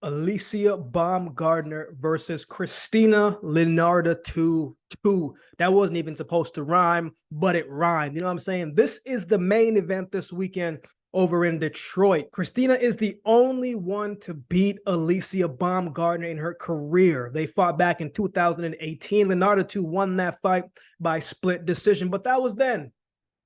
Alycia Baumgardner versus Christina Linardatou 2. That wasn't even supposed to rhyme, but it rhymed. You know what I'm saying? This is the main event this weekend over in Detroit. Christina is the only one to beat Alycia Baumgardner in her career. They fought back in 2018. Linardatou won that fight by split decision, but that was then.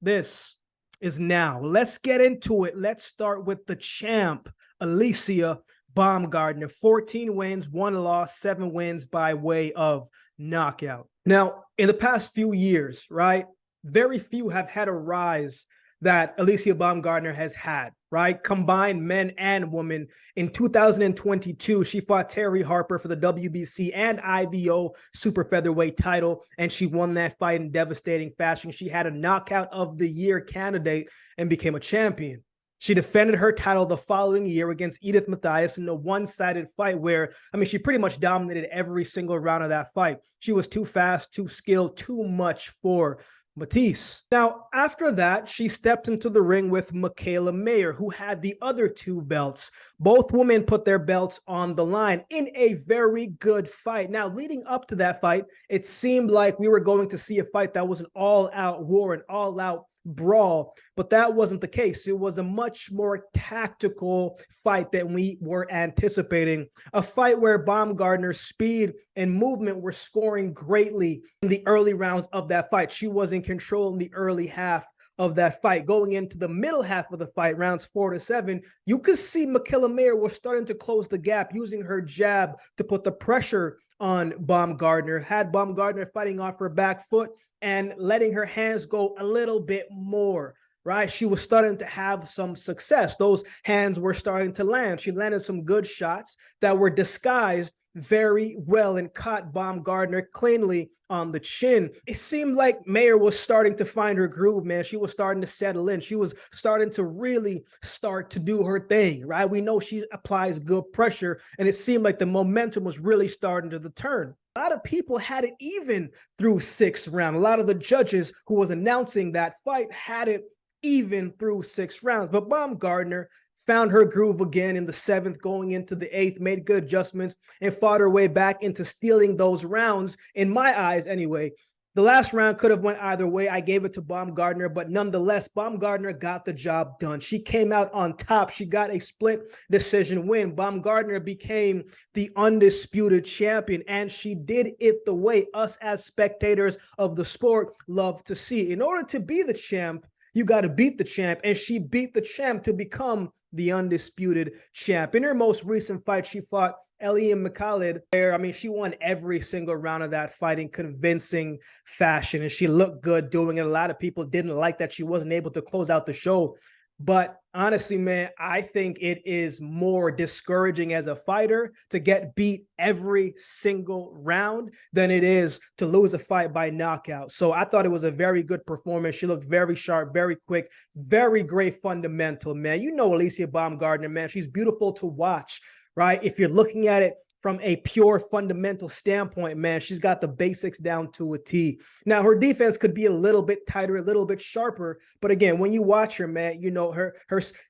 This is now. Let's get into it. Let's start with the champ, Alycia Baumgardner. 14 wins, 1 loss, 7 wins by way of knockout. Now, in the past few years, right, very few have had a rise that Alycia Baumgardner has had, right? Combined men and women. In 2022, she fought Terry Harper for the WBC and IBO super featherweight title, and she won that fight in devastating fashion. She had a knockout of the year candidate and became a champion. She defended her title the following year against Edith Mathias in a one-sided fight where, she pretty much dominated every single round of that fight. She was too fast, too skilled, too much for Matisse. Now, after that, she stepped into the ring with Mikaela Mayer, who had the other 2 belts. Both women put their belts on the line in a very good fight. Now, leading up to that fight, it seemed like we were going to see a fight that was an all-out war, an all-out brawl, but that wasn't the case. It was a much more tactical fight than we were anticipating. A fight where Baumgardner's speed and movement were scoring greatly in the early rounds of that fight. She was in control in the early half of that fight. Going into the middle half of the fight, rounds 4 to 7, you could see Mikaela Mayer was starting to close the gap, using her jab to put the pressure on Baumgardner, had Baumgardner fighting off her back foot and letting her hands go a little bit more, right? She was starting to have some success. Those hands were starting to land. She landed some good shots that were disguised very well and caught Baumgardner cleanly on the chin. It seemed like Mayer was starting to find her groove, man. She was starting to settle in. She was starting to really start to do her thing, right? We know she applies good pressure, and it seemed like the momentum was really starting to turn. A lot of people had it even through 6th round. A lot of the judges who was announcing that fight had it even through 6 rounds. But Baumgardner found her groove again in the 7th, going into the 8th, made good adjustments, and fought her way back into stealing those rounds, in my eyes anyway. The last round could have went either way. I gave it to Baumgardner, but nonetheless, Baumgardner got the job done. She came out on top. She got a split decision win. Baumgardner became the undisputed champion, and she did it the way us as spectators of the sport love to see. In order to be the champ, you got to beat the champ, and she beat the champ to become the undisputed champ. In her most recent fight, she fought Alycia Baumgardner. She won every single round of that fight in convincing fashion, and she looked good doing it. A lot of people didn't like that she wasn't able to close out the show. But honestly, man, I think it is more discouraging as a fighter to get beat every single round than it is to lose a fight by knockout. So I thought it was a very good performance. She looked very sharp, very quick, very great fundamental, man. You know Alycia Baumgardner, man. She's beautiful to watch, right? If you're looking at it from a pure fundamental standpoint, man, she's got the basics down to a T. Now, her defense could be a little bit tighter, a little bit sharper. But again, when you watch her, man, you know, her,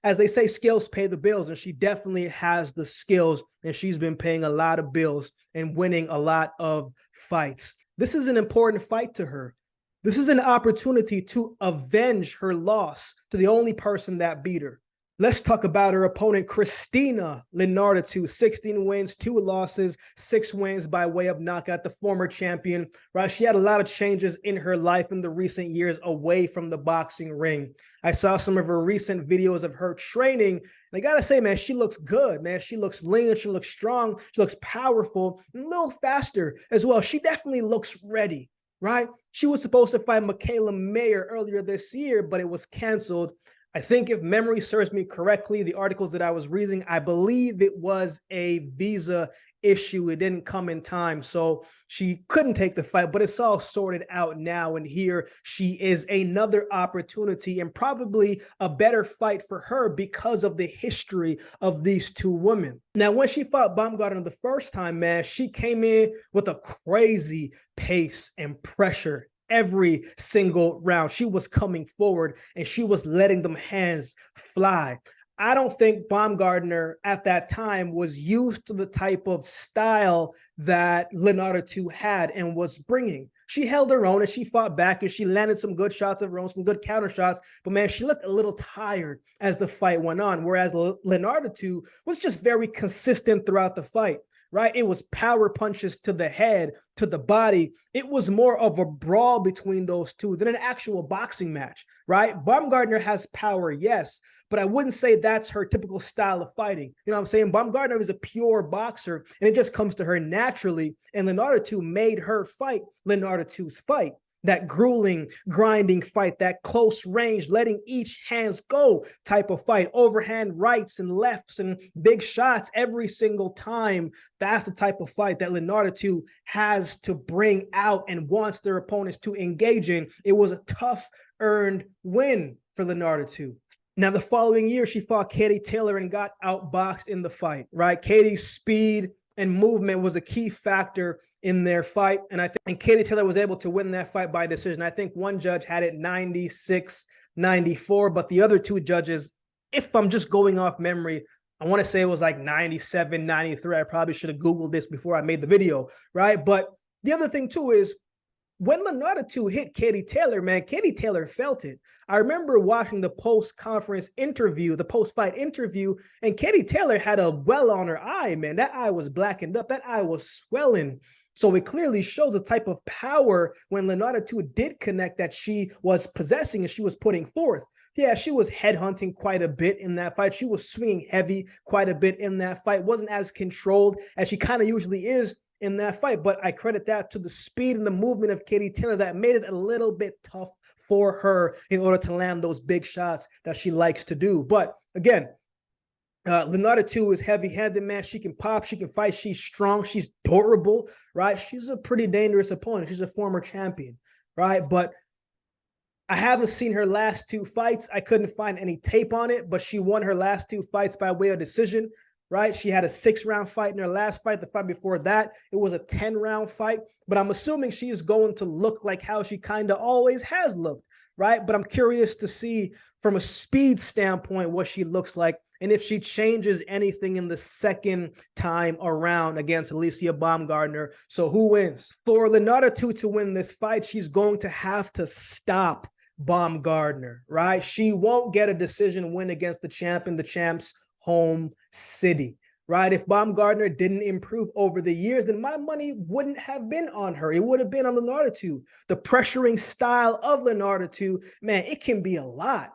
as they say, skills pay the bills. And she definitely has the skills. And she's been paying a lot of bills and winning a lot of fights. This is an important fight to her. This is an opportunity to avenge her loss to the only person that beat her. Let's talk about her opponent, Christina Linardatou. 16 wins, 2 losses, 6 wins by way of knockout, the former champion, right? She had a lot of changes in her life in the recent years away from the boxing ring. I saw some of her recent videos of her training, and I gotta say, man, she looks good, man. She looks lean, she looks strong, she looks powerful, and a little faster as well. She definitely looks ready, right? She was supposed to fight Mikaela Mayer earlier this year, but it was canceled. I think if memory serves me correctly, the articles that I was reading, I believe it was a visa issue. It didn't come in time, so she couldn't take the fight, but it's all sorted out now. And here she is, another opportunity and probably a better fight for her because of the history of these 2 women. Now, when she fought Baumgardner the first time, man, she came in with a crazy pace and pressure. Every single round, she was coming forward and she was letting them hands fly. I don't think Baumgardner at that time was used to the type of style that Linardatou had and was bringing. She held her own and she fought back and she landed some good shots of her own, some good counter shots. But man, she looked a little tired as the fight went on, whereas Linardatou was just very consistent throughout the fight. Right? It was power punches to the head, to the body. It was more of a brawl between those two than an actual boxing match, right? Baumgardner has power, yes, but I wouldn't say that's her typical style of fighting. You know what I'm saying? Baumgardner is a pure boxer, and it just comes to her naturally. And Linardatou made her fight Linardatou's fight. That grueling, grinding fight, that close range, letting each hands go type of fight, overhand rights and lefts and big shots every single time. That's the type of fight that Linardatou has to bring out and wants their opponents to engage in. It was a tough, earned win for Linardatou. Now, the following year, she fought Katie Taylor and got outboxed in the fight, right? Katie's speed and movement was a key factor in their fight. And I think Katie Taylor was able to win that fight by decision. I think one judge had it 96-94, but the other two judges, if I'm just going off memory, I want to say it was like 97-93. I probably should have Googled this before I made the video, right? But the other thing too is when Linardatou hit Katie Taylor, man, Katie Taylor felt it. I remember watching the post-conference interview, the post-fight interview, and Katie Taylor had a well on her eye, man. That eye was blackened up. That eye was swelling. So it clearly shows the type of power when Linardatou did connect that she was possessing and she was putting forth. Yeah, she was headhunting quite a bit in that fight. She was swinging heavy quite a bit in that fight. Wasn't as controlled as she kind of usually is in that fight, but I credit that to the speed and the movement of Katie Taylor that made it a little bit tough for her in order to land those big shots that she likes to do. But again, Linardatou is heavy-handed, man. She can pop, she can fight, she's strong, she's durable, right? She's a pretty dangerous opponent. She's a former champion, right? But I haven't seen her last two fights. I couldn't find any tape on it, but she won her last two fights by way of decision. Right? She had a 6-round fight in her last fight. The fight before that, it was a 10-round fight. But I'm assuming she is going to look like how she kind of always has looked, right? But I'm curious to see from a speed standpoint what she looks like and if she changes anything in the second time around against Alycia Baumgardner. So who wins? For Linardatou to win this fight, she's going to have to stop Baumgardner, right? She won't get a decision win against the champ in the champ's home city, right? If Baumgardner didn't improve over the years, then my money wouldn't have been on her. It would have been on Linardatou. The pressuring style of Linardatou, man, it can be a lot.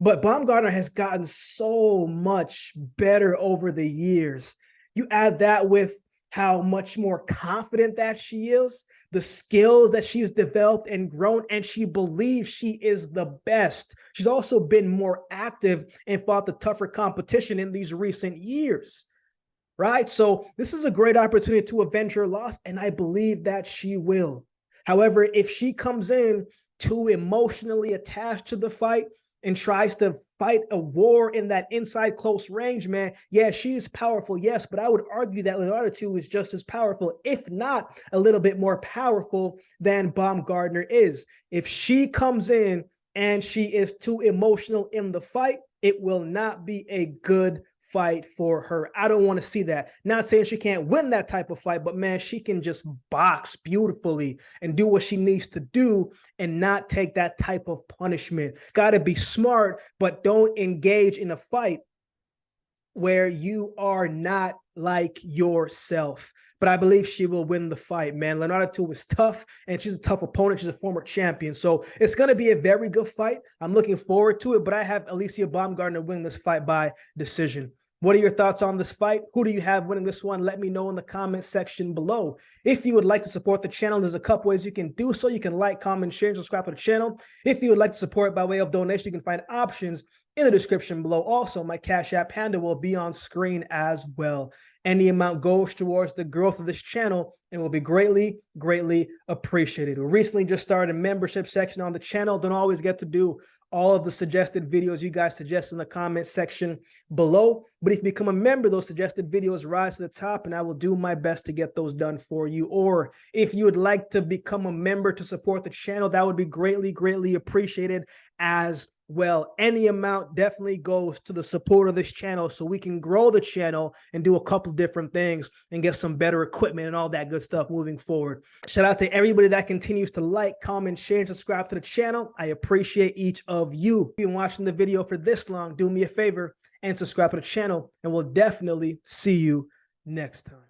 But Baumgardner has gotten so much better over the years. You add that with how much more confident that she is, the skills that she's developed and grown, and she believes she is the best. She's also been more active and fought the tougher competition in these recent years, right? So this is a great opportunity to avenge her loss, and I believe that she will. However, if she comes in too emotionally attached to the fight and tries to fight a war in that inside close range, man, yeah, she's powerful, yes, but I would argue that Linardatou is just as powerful, if not a little bit more powerful than Baumgardner is. If she comes in and she is too emotional in the fight, it will not be a good fight for her. I don't want to see that. Not saying she can't win that type of fight, but man, she can just box beautifully and do what she needs to do and not take that type of punishment. Got to be smart, but don't engage in a fight where you are not like yourself. But I believe she will win the fight, man. Linardatou is tough, and she's a tough opponent. She's a former champion. So it's going to be a very good fight. I'm looking forward to it, but I have Alycia Baumgardner winning this fight by decision. What are your thoughts on this fight? Who do you have winning this one? Let me know in the comment section below. If you would like to support the channel, there's a couple ways you can do so. You can like, comment, share, and subscribe to the channel. If you would like to support by way of donation, you can find options in the description below. Also, my Cash App handle will be on screen as well. Any amount goes towards the growth of this channel and will be greatly, greatly appreciated. We recently just started a membership section on the channel. Don't always get to do all of the suggested videos you guys suggest in the comment section below. But if you become a member, those suggested videos rise to the top, and I will do my best to get those done for you. Or if you would like to become a member to support the channel, that would be greatly, greatly appreciated as well. Any amount definitely goes to the support of this channel so we can grow the channel and do a couple different things and get some better equipment and all that good stuff moving forward. Shout out to everybody that continues to like, comment, share, and subscribe to the channel. I appreciate each of you. If you've been watching the video for this long, do me a favor and subscribe to the channel, and we'll definitely see you next time.